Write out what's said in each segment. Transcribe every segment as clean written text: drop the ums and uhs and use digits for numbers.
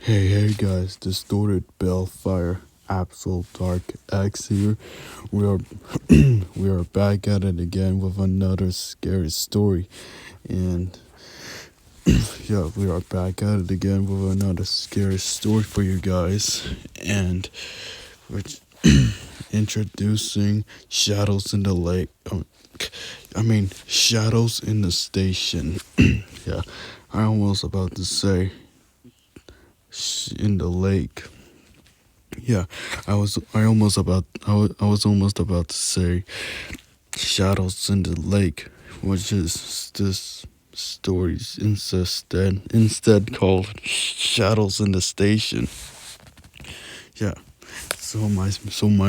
Hey guys, Distorted Bellfire, Absol Dark X here. We are we are back at it again with another scary story. And yeah, we are back at it again with another scary story for you guys. And we're introducing Shadows in the Lake. Shadows in the Station. Yeah, I almost about to say in the lake. Yeah, I was almost about to say Shadows in the Lake, which is this story's instead called Shadows in the Station. Yeah, so my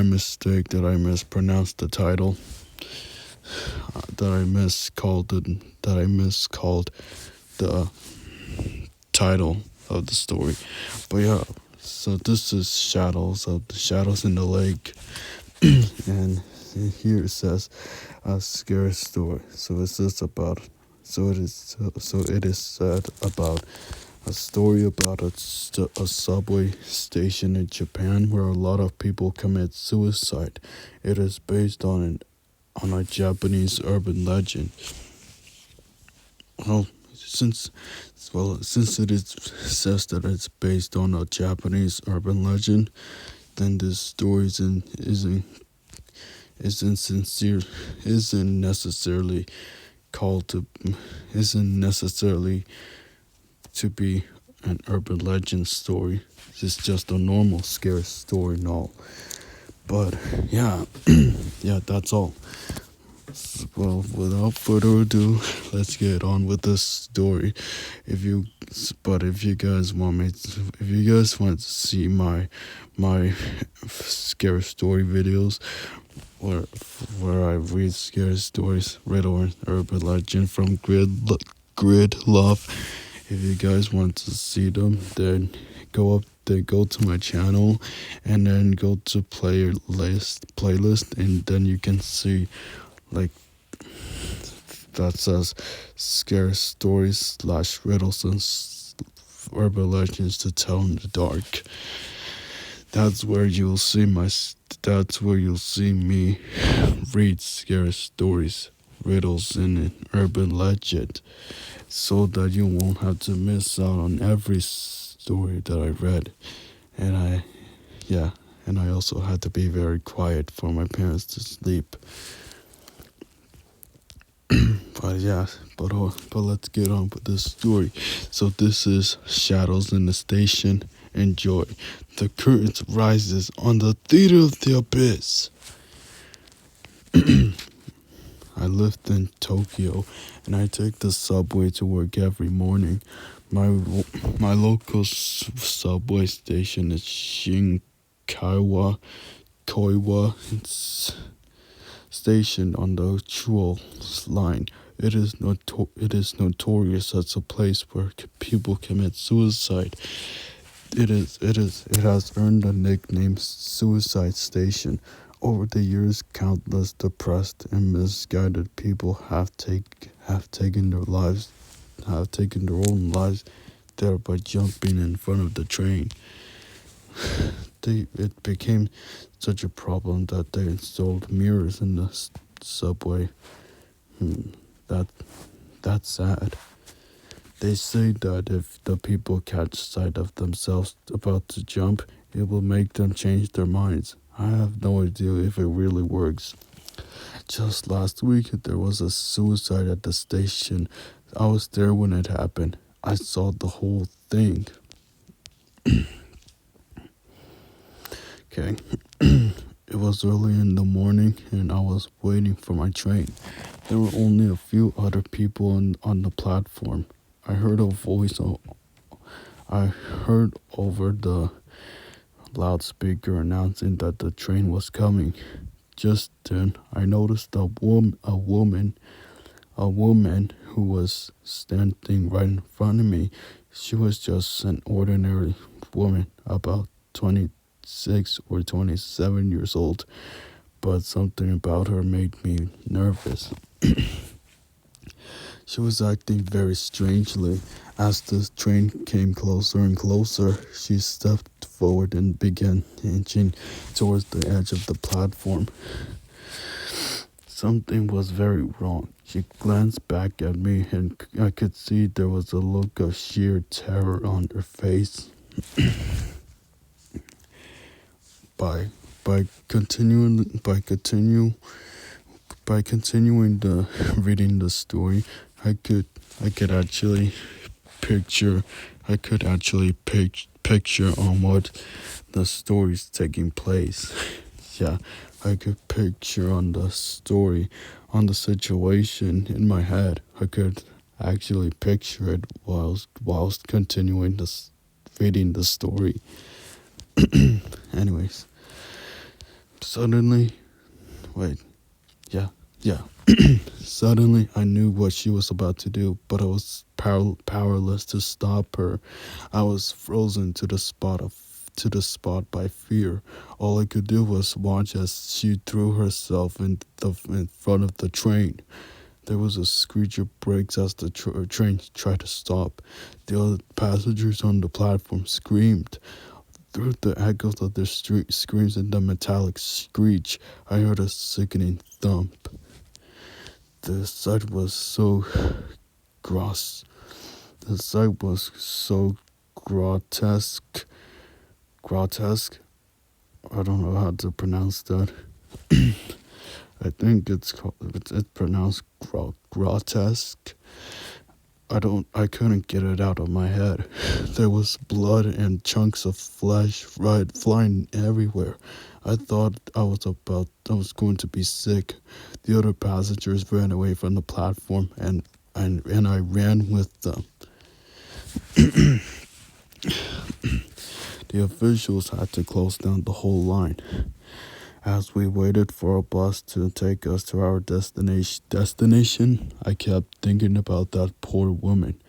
mistake that I mispronounced the title, that I miscalled the title of the story. But yeah, so this is Shadows in the Lake. And here it says a scary story. So it is said about a story about a subway station in Japan where a lot of people commit suicide. It is based on a Japanese urban legend. Well, since since it is says that it's based on a Japanese urban legend, then this story isn't sincere isn't necessarily called to isn't necessarily to be an urban legend story. It's just a normal scary story and all. But yeah, yeah, that's all. Well, without further ado, let's get on with the story. If you if you guys want to see my scary story videos, where I read scary stories, riddle and urban legend from Grid Love. If you guys want to see them, then go to my channel, and then go to playlist, and then you can see like that says scary stories / riddles and urban legends to tell in the dark. That's where you'll see me read scary stories, riddles, and an urban legend, so that you won't have to miss out on every story that I read. And I also had to be very quiet for my parents to sleep. But let's get on with this story. So this is Shadows in the Station. Enjoy. The curtain rises on the theater of the abyss. I live in Tokyo, and I take the subway to work every morning. My local subway station is Shinkawa Koiwa. It's stationed on the Chuo line. It is notorious as a place where people commit suicide. It has earned the nickname Suicide Station. Over the years, countless depressed and misguided people have taken their own lives there by jumping in front of the train. It became such a problem that they installed mirrors in the subway. That that's sad. They say that if the people catch sight of themselves about to jump, it will make them change their minds. I have no idea if it really works. Just last week, there was a suicide at the station. I was there when it happened. I saw the whole thing. Okay. It was early in the morning, and I was waiting for my train. There were only a few other people on the platform. I heard a voice. I heard over the loudspeaker announcing that the train was coming. Just then, I noticed a woman who was standing right in front of me. She was just an ordinary woman, about 26 or 27 years old, but something about her made me nervous. She was acting very strangely. As the train came closer and closer, she stepped forward and began inching towards the edge of the platform. Something was very wrong. She glanced back at me, and I could see there was a look of sheer terror on her face. By by continuing by continue by continuing the reading the story, I could I could actually picture I could actually picture on what the story's taking place. Yeah, I could picture on the story, on the situation in my head. I could actually picture it whilst continuing reading the story. Anyways, suddenly, wait, yeah, yeah. Suddenly, I knew what she was about to do, but I was powerless to stop her. I was frozen to the spot by fear. All I could do was watch as she threw herself in front of the train. There was a screech of brakes as the train tried to stop. The other passengers on the platform screamed. Through the echoes of their screams and the metallic screech, I heard a sickening thump. The sight was so gross. The sight was so grotesque. Grotesque? I don't know how to pronounce that. I think it's pronounced grotesque. I couldn't get it out of my head. There was blood and chunks of flesh flying everywhere. I thought I was going to be sick. The other passengers ran away from the platform and I ran with them. The officials had to close down the whole line. As we waited for a bus to take us to our destination, I kept thinking about that poor woman.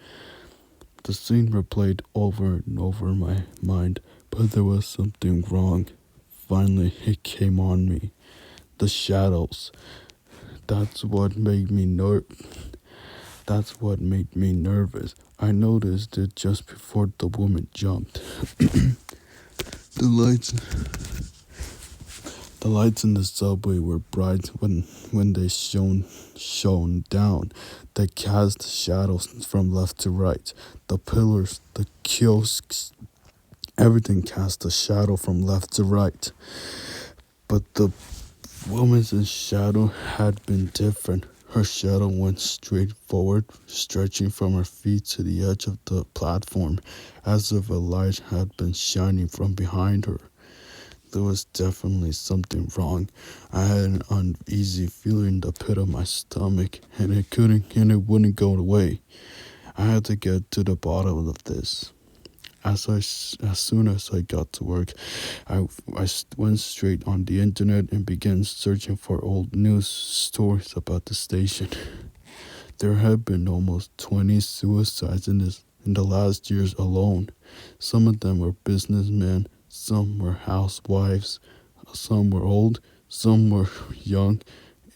The scene replayed over and over in my mind, but there was something wrong. Finally, it came on me. The shadows. That's what made me That's what made me nervous. I noticed it just before the woman jumped. The lights The lights in the subway were bright when they shone down. They cast shadows from left to right. The pillars, the kiosks, everything cast a shadow from left to right. But the woman's shadow had been different. Her shadow went straight forward, stretching from her feet to the edge of the platform, as if a light had been shining from behind her. There was definitely something wrong. I had an uneasy feeling in the pit of my stomach, and it wouldn't go away. I had to get to the bottom of this. As soon as I got to work, I went straight on the internet and began searching for old news stories about the station. There had been almost 20 suicides in the last years alone. Some of them were businessmen, some were housewives, some were old, some were young,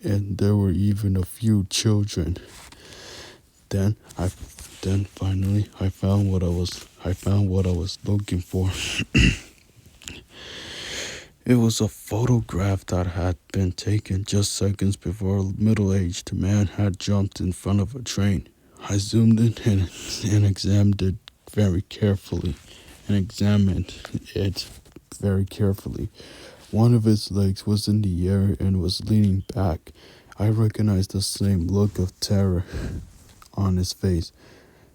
and there were even a few children. Then I then finally I found what I was looking for. It was a photograph that had been taken just seconds before a middle-aged man had jumped in front of a train. I zoomed in and examined it very carefully. One of his legs was in the air and was leaning back. I recognized the same look of terror on his face.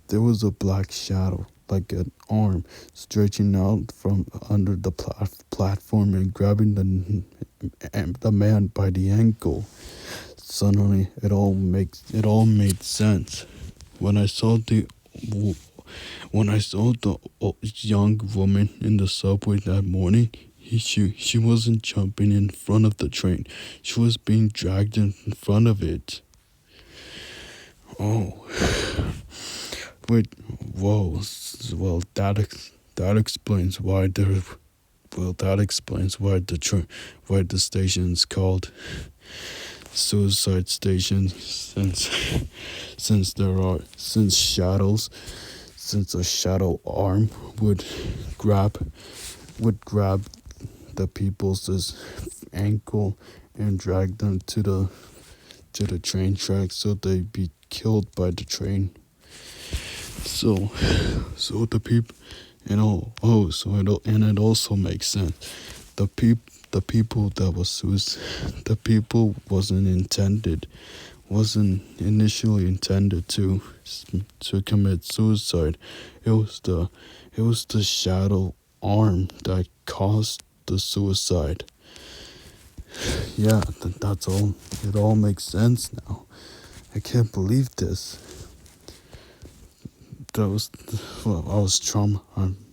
There was a black shadow, like an arm, stretching out from under the platform and grabbing the man by the ankle. Suddenly, it all made sense. When I saw the young woman in the subway that morning, she wasn't jumping in front of the train. She was being dragged in front of it. Oh. Wait, whoa. Well, that explains why why the station's called suicide station since a shadow arm grab would grab the people's ankle and drag them to the train track so they'd be killed by the train. So the people, and it also makes sense. The people that was the people wasn't initially intended to commit suicide. It was the shadow arm that caused the suicide. Yeah, that's all. It all makes sense now. I can't believe this. I'm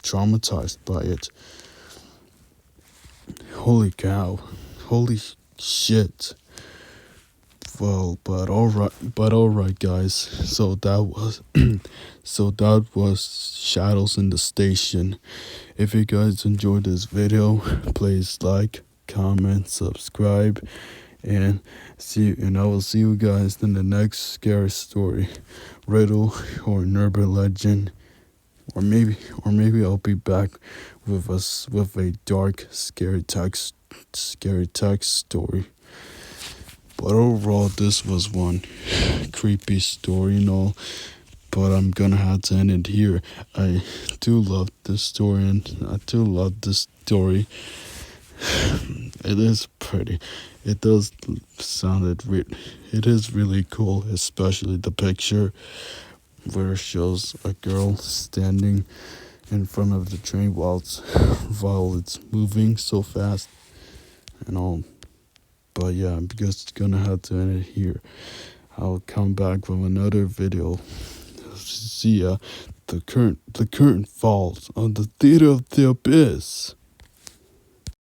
traumatized by it. Holy cow. Holy shit. Well, but alright guys. So that was Shadows in the Station. If you guys enjoyed this video, please like, comment, subscribe, and I will see you guys in the next scary story, riddle, or an urban legend, or maybe I'll be back with a dark, scary text story. But overall, this was one creepy story and all. But I'm gonna have to end it here. I do love this story, and I do love this story. It is pretty. It does It is really cool, especially the picture where it shows a girl standing in front of the train while it's moving so fast and all. But yeah, I'm just gonna have to end it here. I'll come back with another video. See ya. The current falls on the theater of the abyss.